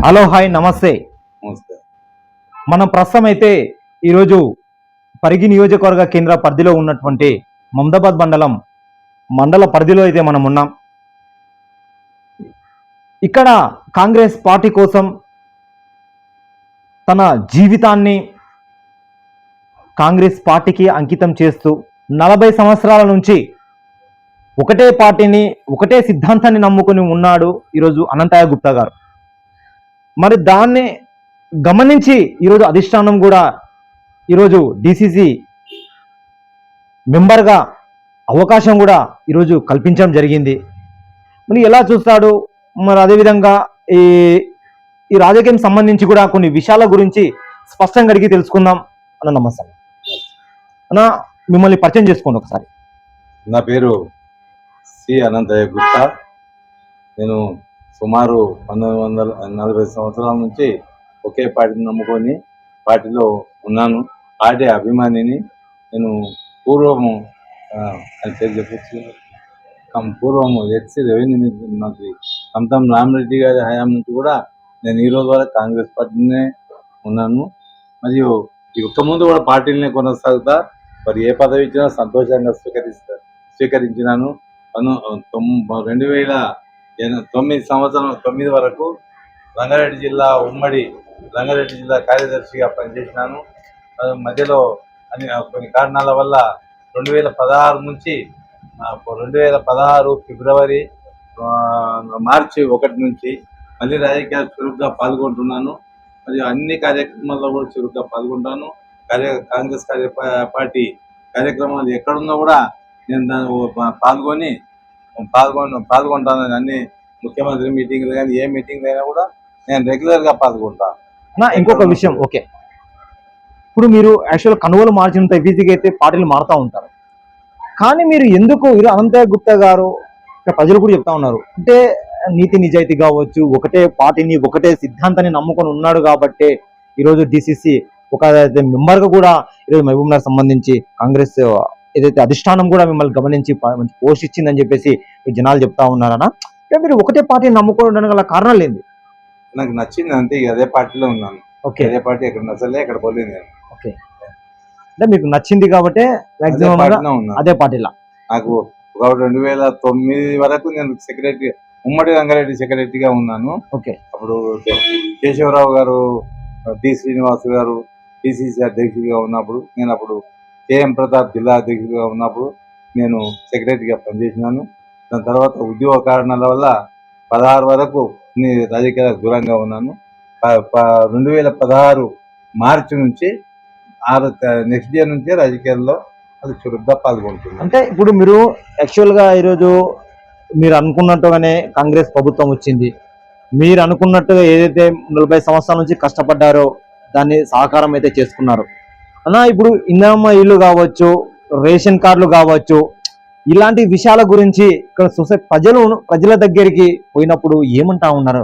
Hello hi నమస్తే. నమస్తే. మనం ప్రస్తుతం అయితే ఈరోజు పరిగి నియోజకవర్గ కేంద్ర పరిధిలో ఉన్నటువంటి మమదాబాద్ మండల పరిధిలో అయితే మనం ఉన్నాం. ఇక్కడ కాంగ్రెస్ పార్టీ కోసం తన జీవితాన్ని కాంగ్రెస్ పార్టీకి అంకితం చేస్తూ 40 సంవత్సరాల నుంచి ఒకటే పార్టీని ఒకటే సిద్ధాంతాన్ని నమ్ముకుని ఉన్నాడు ఈరోజు అనంతయ్య గుప్తా గారు. మరి దాన్ని గమనించి ఈరోజు అధిష్టానం కూడా ఈరోజు డిసిసి మెంబర్గా అవకాశం కూడా ఈరోజు కల్పించడం జరిగింది. మరి ఎలా చూస్తాడు, మరి అదేవిధంగా ఈ ఈ రాజకీయం సంబంధించి కూడా కొన్ని విషయాల గురించి స్పష్టంగా అడిగి తెలుసుకుందాం. అన్న నమస్తే అన్న, మిమ్మల్ని పరిచయం చేసుకోండి ఒకసారి. నా పేరు సి అనంతయ్య గుప్తా. నేను సుమారు 1940 సంవత్సరాల నుంచి ఒకే పార్టీని నమ్ముకొని పార్టీలో ఉన్నాను. పార్టీ అభిమానిని. నేను పూర్వము చెప్పచ్చు పూర్వము ఎక్స్ రెవెన్యూ మంత్రి కంతం రామరెడ్డి గారి హయాం నుంచి కూడా నేను ఈ రోజు వరకు కాంగ్రెస్ పార్టీనే ఉన్నాను. మరియు ఇక ముందు కూడా పార్టీలనే కొనసాగుతా. మరి ఏ పదవి ఇచ్చినా సంతోషంగా స్వీకరించినాను. 2009 సంవత్సరం 9 వరకు రంగారెడ్డి జిల్లా రంగారెడ్డి జిల్లా కార్యదర్శిగా పనిచేసినాను. మధ్యలో కొన్ని కారణాల వల్ల 2016 నుంచి 2016 ఫిబ్రవరి మార్చి 1 నుంచి మళ్ళీ రాజకీయాలు చురుగ్గా పాల్గొంటున్నాను. మరియు అన్ని కార్యక్రమాల్లో కూడా చురుగ్గా పాల్గొంటాను. కాంగ్రెస్ పార్టీ కార్యక్రమాలు ఎక్కడున్నా కూడా నేను పాల్గొంటాను. అన్ని ముఖ్యమంత్రి మీటింగ్లు కానీ ఏ మీటింగ్లు అయినా కూడా నేను రెగ్యులర్గా పాల్గొంటాను. ఇంకొక విషయం, ఓకే, ఇప్పుడు మీరు యాక్చువల్ కనుగోలు మార్చినంత ఈజీగా అయితే పార్టీలు మారుతూ ఉంటారు. కానీ మీరు ఎందుకు అనంతయ్య గుప్తా గారు ప్రజలు కూడా చెప్తా ఉన్నారు అంటే నీతి నిజాయితీ కావచ్చు, ఒకటే పార్టీని ఒకటే సిద్ధాంతాన్ని నమ్ముకొని ఉన్నాడు కాబట్టే ఈరోజు డిసిసి ఒక మెంబర్గా కూడా ఈరోజు మహబూబ్నగర్ సంబంధించి కాంగ్రెస్ ఏదైతే అధిష్టానం కూడా మిమ్మల్ని గమనించి మంచి పోస్ట్ ఇచ్చిందని చెప్పేసి జనాలు చెప్తా ఉన్నారనా? మీరు ఒకటే పార్టీని నమ్ముకోవడానికి గల కారణాలు ఏంది? నాకు నచ్చింది అంతే, అదే పార్టీలో ఉన్నాను. ఓకే, అదే పార్టీ ఎక్కడ నచ్చలే, ఎక్కడ పోలేదు నేను. ఓకే, అంటే మీకు నచ్చింది కాబట్టి అదే పార్టీలో. నాకు 2009 వరకు నేను సెక్రటరీ, ఉమ్మడి రంగారెడ్డి సెక్రటరీగా ఉన్నాను. ఓకే, అప్పుడు కేశవరావు గారు, డి శ్రీనివాస్ గారు పిసిసి అధ్యక్షుడిగా ఉన్నప్పుడు, నేను అప్పుడు కేఎం ప్రతాప్ జిల్లా అధ్యక్షుడిగా ఉన్నప్పుడు నేను సెక్రటరీగా పనిచేసినాను. దాని తర్వాత ఉద్యోగ కారణాల వల్ల 16 వరకు రాజకీయాలకు దూరంగా ఉన్నాను. 2016 మార్చి నుంచి నెక్స్ట్ ఇయర్ నుంచే రాజకీయాల్లో అది చురుగ్గా పాల్గొంటుంది. అంటే ఇప్పుడు మీరు యాక్చువల్గా ఈరోజు మీరు అనుకున్నట్టుగానే కాంగ్రెస్ ప్రభుత్వం వచ్చింది. మీరు అనుకున్నట్టుగా ఏదైతే 40 సంవత్సరాల నుంచి కష్టపడ్డారో దాన్ని సహకారం అయితే చేసుకున్నారు అన్న. ఇప్పుడు ఇందిరమ్మ ఇల్లు కావచ్చు, రేషన్ కార్డులు కావచ్చు, ఇలాంటి విషయాల గురించి ఇక్కడ ప్రజల దగ్గరికి పోయినప్పుడు ఏమంటా ఉన్నారు?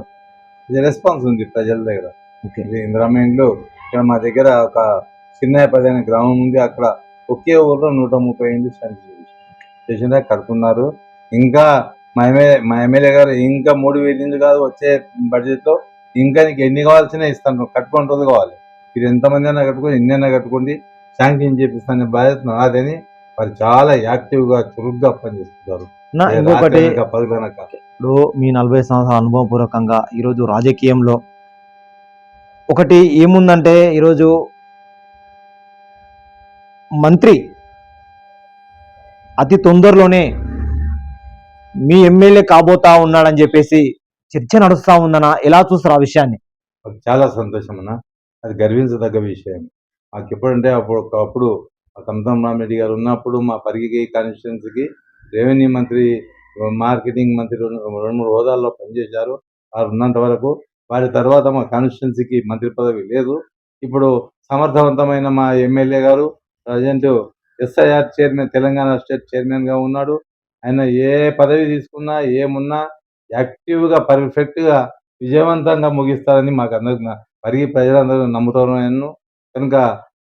రెస్పాన్స్ ఉంది ప్రజల దగ్గర. ఇందిరమ్మ ఇండ్లు ఇక్కడ మా దగ్గర ఒక చిన్నపల్లి అనే గ్రామం ఉంది. అక్కడ ఒకే ఊర్లో 130 ఇండ్లు స్టేషన్ కడుతున్నారు. ఇంకా మా ఎమ్మెల్యే గారు ఇంకా 3000 ఇండ్లు కాదు, వచ్చే బడ్జెట్ లో ఇంకా నీకు ఎన్ని కావాల్సిన ఇస్తాను, కట్టుకుని రోజు కావాలి, మీరు ఎంతమంది అయినా కట్టుకొని ఎన్ని అయినా కట్టుకోండి, శాంక్షన్ చేపిస్తానే బాధ్యత నాదని వారు చాలా యాక్టివ్ గా చురుగ్గా పనిచేస్తున్నారు. ఇంకొకటి, ఇప్పుడు మీ 40 సంవత్సరాల అనుభవపూర్వకంగా ఈరోజు రాజకీయంలో ఒకటి ఏముందంటే, ఈరోజు మంత్రి అతి తొందరలోనే మీ ఎమ్మెల్యే కాబోతా ఉన్నాడని చెప్పేసి చర్చ నడుస్తా ఉందన్నా, ఎలా చూస్తారు ఆ విషయాన్ని? చాలా సంతోషం అన్న, అది గర్వించదగ్గ విషయం. మాకు ఎప్పుడంటే అప్పుడు కంతం రామరెడ్డి గారు ఉన్నప్పుడు మా పరిగి కాన్స్టిట్యున్సీకి రెవెన్యూ మంత్రి, మార్కెటింగ్ మంత్రి 2-3 హోదాల్లో పనిచేశారు. వారు ఉన్నంత వరకు. వారి తర్వాత మా కాన్స్టిట్యున్సీకి మంత్రి పదవి లేదు. ఇప్పుడు సమర్థవంతమైన మా ఎమ్మెల్యే గారు present SIR chairman, Telangana state చైర్మన్గా ఉన్నాడు. ఆయన ఏ పదవి తీసుకున్నా ఏమున్నా యాక్టివ్గా పర్ఫెక్ట్గా విజయవంతంగా ముగిస్తారని మాకు అందరికీ పరిగి ప్రజలందరూ నమ్ముతారు. కనుక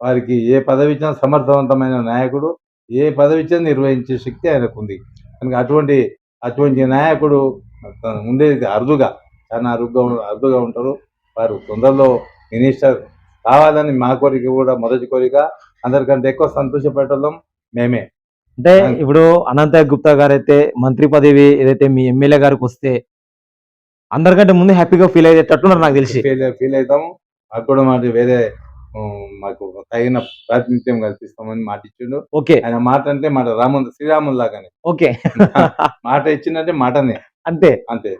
వారికి ఏ పదవి ఇచ్చినా సమర్థవంతమైన నాయకుడు, ఏ పదవి ఇచ్చినా నిర్వహించే శక్తి ఆయనకు ఉంది. కనుక అటువంటి నాయకుడు ఉండేది చాలా అరుదుగా ఉంటారు. వారు తొందరలో మినిస్టర్ కావాలని మా కోరిక కూడా మొదటి కోరిక. అందరికంటే ఎక్కువ సంతోషపడటం మేమే. అంటే ఇప్పుడు అనంతయ్య గుప్తా గారు అయితే మంత్రి పదవి ఏదైతే మీ ఎమ్మెల్యే గారికి వస్తే అందరికంటే ముందు హ్యాపీగా ఫీల్ అయ్యేటట్టున్నారు నాకు తెలిసి. ఫీల్ అవుతాము. మాకు కూడా మాట వేరే మాకు తగిన ప్రాతినిధ్యం కల్పిస్తామని మాట ఇచ్చిండు. ఓకే ఆయన మాట అంటే మాట శ్రీరాములు లాగానే. ఓకే మాట ఇచ్చిందంటే మాటనే, అంతే అంతే,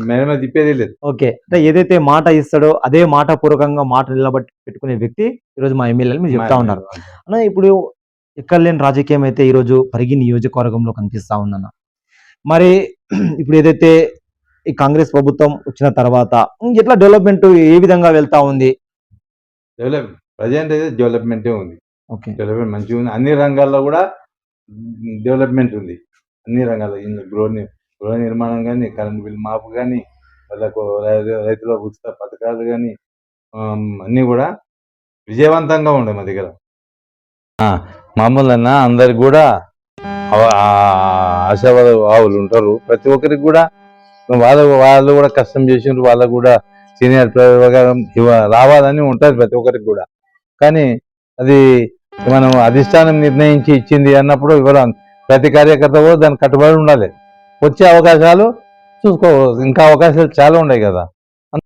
మేమే తిప్పేది లేదు. ఓకే అంటే ఏదైతే మాట ఇస్తాడో అదే మాట పూర్వకంగా మాట నిలబట్టి పెట్టుకునే వ్యక్తి ఈరోజు మా ఎమ్మెల్యే మీరు చెప్తా ఉన్నారు అన్న. ఇప్పుడు ఎక్కడ లేని రాజకీయం అయితే ఈరోజు పరిగి నియోజకవర్గంలో కనిపిస్తా ఉందన్న. మరి ఇప్పుడు ఏదైతే ఈ కాంగ్రెస్ ప్రభుత్వం వచ్చిన తర్వాత ఎట్లా డెవలప్మెంట్ ఏ విధంగా వెళ్తా ఉంది? ప్రజెంట్ అయితే డెవలప్మెంటే ఉంది. ఓకే డెవలప్మెంట్ మంచిగా ఉంది. అన్ని రంగాల్లో కూడా డెవలప్మెంట్ ఉంది. అన్ని రంగాల్లో గృహ నిర్మాణం కానీ, కరెంట్ బిల్ మాపు కానీ, వాళ్ళకు రైతుల ఉచిత పథకాలు కానీ అన్నీ కూడా విజయవంతంగా ఉండే మా దగ్గర. మామూలు అందరికి కూడా ఆశావాదులు ఉంటారు. ప్రతి ఒక్కరికి కూడా వాళ్ళు కూడా కష్టం చేసిండ్రు. వాళ్ళకు కూడా సీనియర్ ప్రయోగం రావాలని ఉంటుంది ప్రతి ఒక్కరికి కూడా. కానీ అది మనం అధిష్టానం నిర్ణయించి ఇచ్చింది అన్నప్పుడు ప్రతి కార్యకర్త కూడా దానికి కట్టుబడి ఉండాలి. వచ్చే అవకాశాలు చూసుకో, ఇంకా అవకాశాలు చాలా ఉన్నాయి కదా.